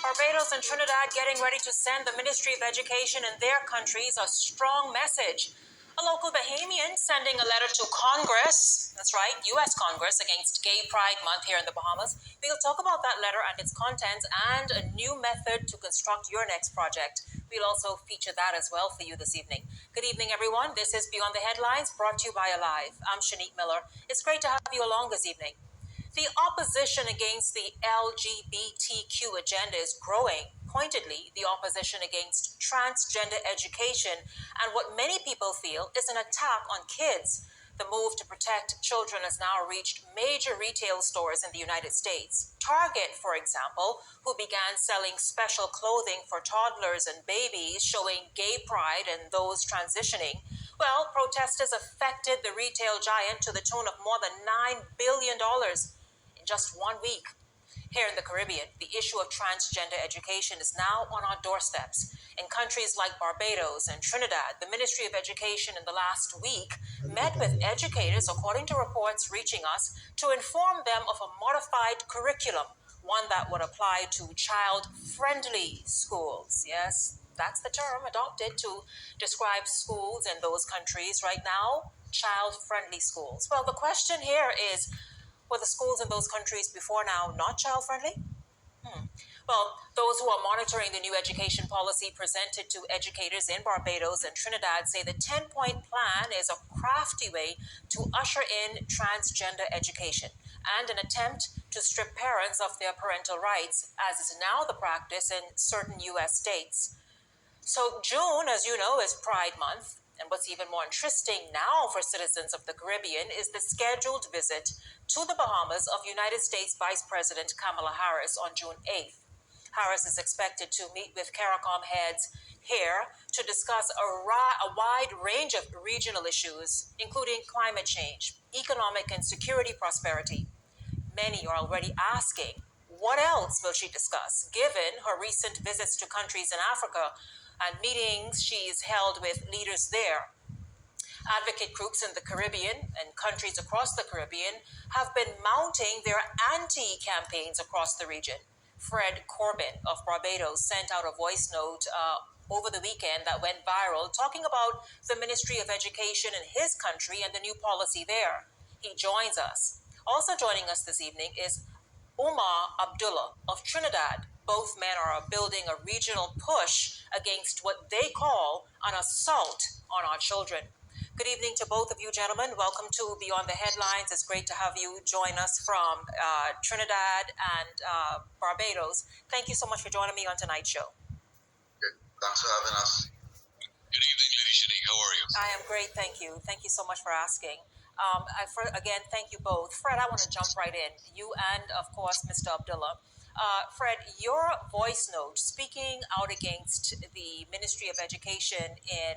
Barbados and Trinidad getting ready to send the Ministry of Education in their countries a strong message. A local Bahamian sending a letter to Congress, that's right, U.S. Congress, against Gay Pride Month here in the Bahamas. We'll talk about that letter and its contents and a new method to construct your next project. We'll also feature that as well for you this evening. Good evening, everyone. This is Beyond the Headlines, brought to you by Alive. I'm Shanique Miller. It's great to have you along this evening. The opposition against the LGBTQ agenda is growing. Pointedly, the opposition against transgender education and what many people feel is an attack on kids. The move to protect children has now reached major retail stores in the United States. Target, for example, who began selling special clothing for toddlers and babies showing gay pride and those transitioning. Well, protesters affected the retail giant to the tune of more than $9 billion in just 1 week. Here in the Caribbean, the issue of transgender education is now on our doorsteps. In countries like Barbados and Trinidad, the Ministry of Education in the last week met with educators, according to reports reaching us, to inform them of a modified curriculum, one that would apply to child-friendly schools. Yes, that's the term adopted to describe schools in those countries right now, child-friendly schools. Well, the question here is, were the schools in those countries before now not child-friendly? Well, those who are monitoring the new education policy presented to educators in Barbados and Trinidad say the 10-point plan is a crafty way to usher in transgender education and an attempt to strip parents of their parental rights, as is now the practice in certain U.S. states. So June, as you know, is Pride Month. And what's even more interesting now for citizens of the Caribbean is the scheduled visit to the Bahamas of United States Vice President Kamala Harris on June 8th. Harris is expected to meet with CARICOM heads here to discuss a wide range of regional issues, including climate change, economic and security prosperity. Many are already asking, what else will she discuss, given her recent visits to countries in Africa and meetings she's held with leaders there? Advocate groups in the Caribbean and countries across the Caribbean have been mounting their anti-campaigns across the region. Fred Corbin of Barbados sent out a voice note over the weekend that went viral, talking about the Ministry of Education in his country and the new policy there. He joins us. Also joining us this evening is Umar Abdullah of Trinidad. Both men are building a regional push against what they call an assault on our children. Good evening to both of you, gentlemen. Welcome to Beyond the Headlines. It's great to have you join us from Trinidad and Barbados. Thank you so much for joining me on tonight's show. Good. Thanks for having us. Good evening, Lady Shanique. How are you? I am great, thank you. Thank you so much for asking. Again, thank you both. Fred, I want to jump right in. You and, of course, Mr. Abdullah. Fred, your voice note speaking out against the Ministry of Education in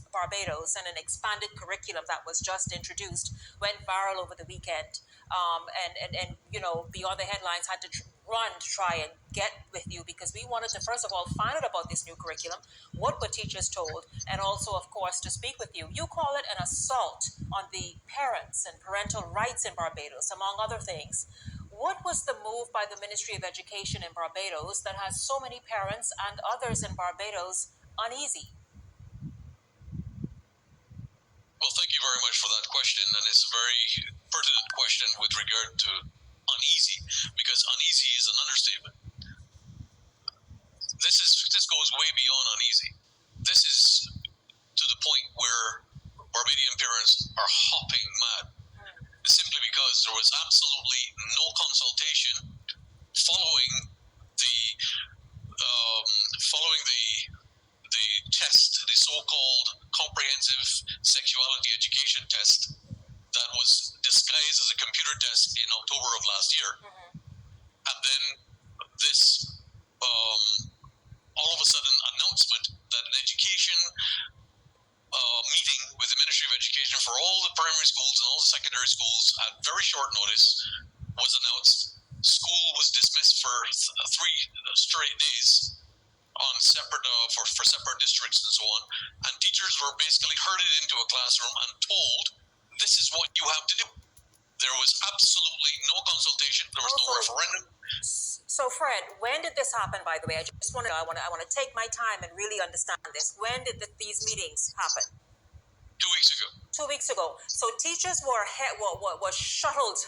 Barbados and an expanded curriculum that was just introduced went viral over the weekend. And you know, Beyond the Headlines had to run to try and get with you because we wanted to, first of all, find out about this new curriculum, what were teachers told, and also, of course, to speak with you. You call it an assault on the parents and parental rights in Barbados, among other things. What was the move by the Ministry of Education in Barbados that has so many parents and others in Barbados uneasy? Well, thank you very much for that question, and it's a very pertinent question with regard to uneasy, because uneasy is an understatement. This goes way beyond uneasy. This is to the point where Barbadian parents are hopping mad, simply because there was absolutely no consultation following the test, the so-called comprehensive sexuality education test that was disguised as a computer test in October of last year. And then this all of a sudden announcement that an education meeting with the Ministry of Education for all the primary schools and all the secondary schools at very short notice was announced. School was dismissed for 3 straight days on separate for separate districts and so on, and teachers were basically herded into a classroom and told, this is what you have to do. There was absolutely no consultation, there was no referendum, So, Fred, when did this happen? By the way, I just want to. I want to take my time and really understand this. When did these meetings happen? 2 weeks ago. 2 weeks ago. So teachers were shuttled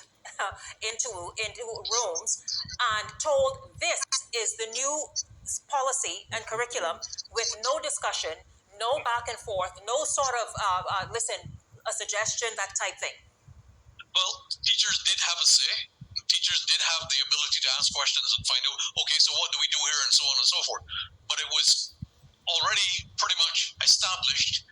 into rooms and told this is the new policy and curriculum with no discussion, no back and forth, no sort of listen, a suggestion, that type thing. Well, teachers did have a say. Teachers did have the ability to ask questions and find out, okay, so what do we do here, and so on and so forth. But it was already pretty much established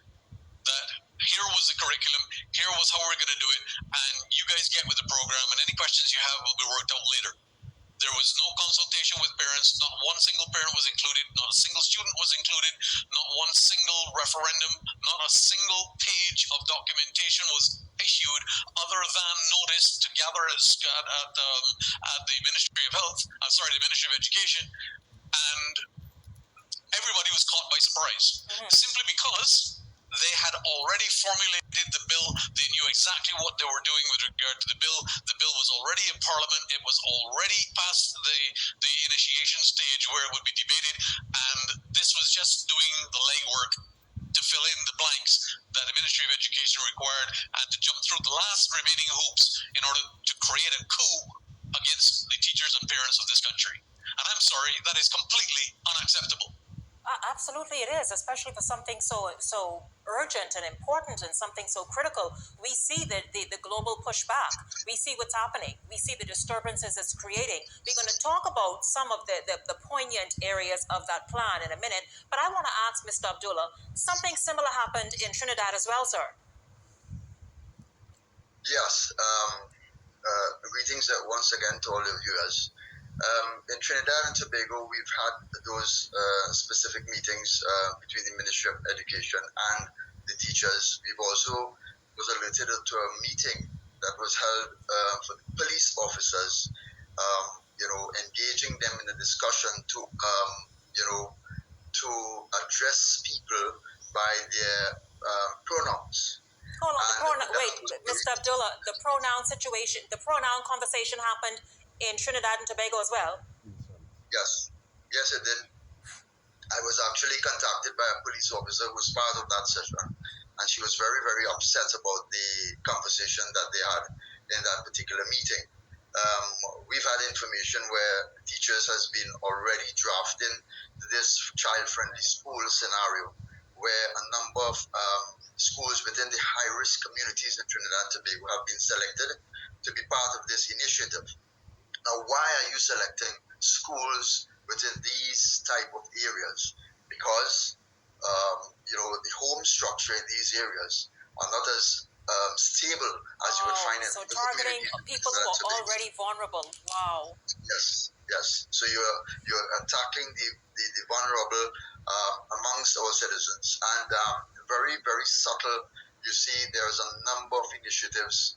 that here was the curriculum, here was how we're going to do it, and you guys get with the program, and any questions you have will be worked out later. There was no consultation with parents. Not one single parent was included. Not a single student was included. Not one single referendum. Not a single page of documentation was issued other than notice to gather at the Ministry of Health, the Ministry of Education, and everybody was caught by surprise. Simply because they had already formulated the bill. They knew exactly what they were doing with regard to the bill. The bill was already in Parliament. It was already past the initiation stage where it would be debated, and this was just doing the legwork to fill in the blanks that the Ministry of Education required, and to jump through the last remaining hoops in order to create a coup against the teachers and parents of this country. And I'm sorry, that is completely unacceptable. Absolutely, it is, especially for something so urgent and important and something so critical. We see the global pushback. We see what's happening. We see the disturbances it's creating. We're going to talk about some of the poignant areas of that plan in a minute. But I want to ask Mr. Abdullah, something similar happened in Trinidad as well, sir. Yes. Greetings once again to all of you guys. In Trinidad and Tobago, we've had those specific meetings between the Ministry of Education and the teachers. We've also was alerted to a meeting that was held for the police officers, engaging them in a discussion to address people by their pronouns. Hold on, wait, Mr. Abdullah, the pronoun situation, the pronoun conversation happened in Trinidad and Tobago as well? Yes, it did. I was actually contacted by a police officer who was part of that session, and she was very, very upset about the conversation that they had in that particular meeting. We've had information where teachers has been already drafting this child-friendly school scenario, where a number of schools within the high-risk communities in Trinidad and Tobago have been selected to be part of this initiative. Now, why are you selecting schools within these type of areas? Because the home structure in these areas are not as stable as you would find in so targeting people who are already vulnerable. Wow. Yes. So you're attacking the vulnerable amongst our citizens, and very, very subtle. You see, there's a number of initiatives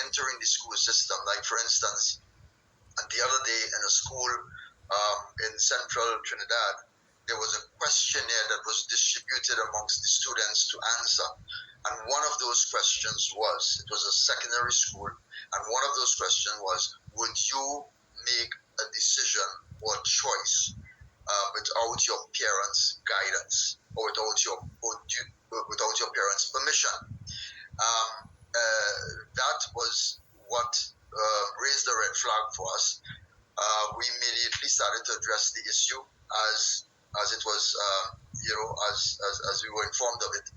entering the school system. Like, for instance, the other day in a school in central Trinidad, there was a questionnaire that was distributed amongst the students to answer. And one of those questions was, it was a secondary school, and one of those questions was, would you make a decision or choice without your parents' guidance or without your parents' permission? That was what raised the red flag for us. We immediately started to address the issue as it was, as we were informed of it.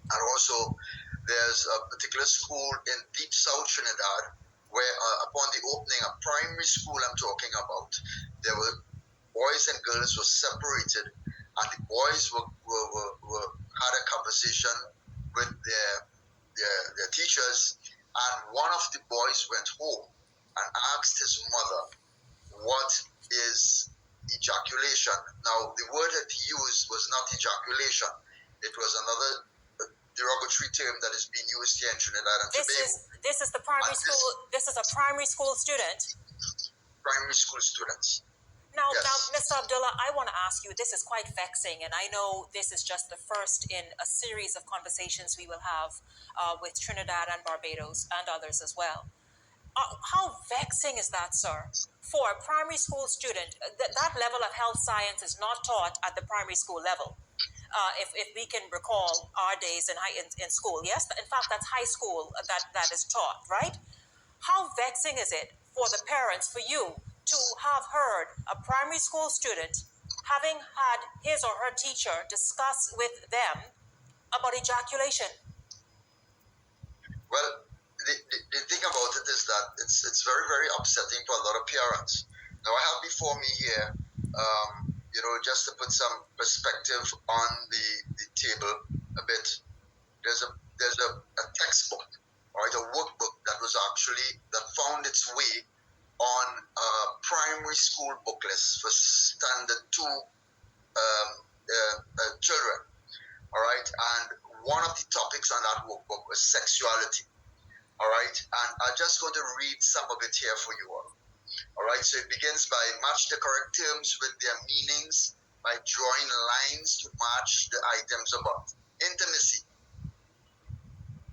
And also, there's a particular school in deep South Trinidad where, upon the opening, a primary school I'm talking about, there were boys and girls were separated, and the boys had a conversation with their teachers, and one of the boys went home and asked his mother, what is ejaculation? Now, the word that he used was not ejaculation. It was another derogatory term that is being used here in Trinidad and Tobago. This is the primary school. This is a primary school student. Primary school students. Now, Mr. Abdullah, I want to ask you, this is quite vexing, and I know this is just the first in a series of conversations we will have with Trinidad and Barbados and others as well. How vexing is that, sir? For a primary school student, that level of health science is not taught at the primary school level. If we can recall our days in school, yes, in fact, that's high school that is taught, right? How vexing is it for the parents, for you, to have heard a primary school student having had his or her teacher discuss with them about ejaculation? Well, the thing about it is that it's very, very upsetting for a lot of parents. Now, I have before me here, just to put some perspective on the table a bit. There's a textbook, right, a workbook that found its way on a primary school book list for standard 2 children. All right, and one of the topics on that workbook was sexuality. All right, and I'm just going to read some of it here for you all. All right, so it begins by match the correct terms with their meanings by drawing lines to match the items above. Intimacy,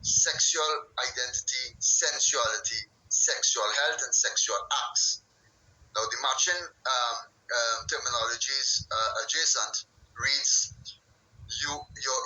sexual identity, sensuality, sexual health, and sexual acts. Now, the matching terminologies adjacent reads your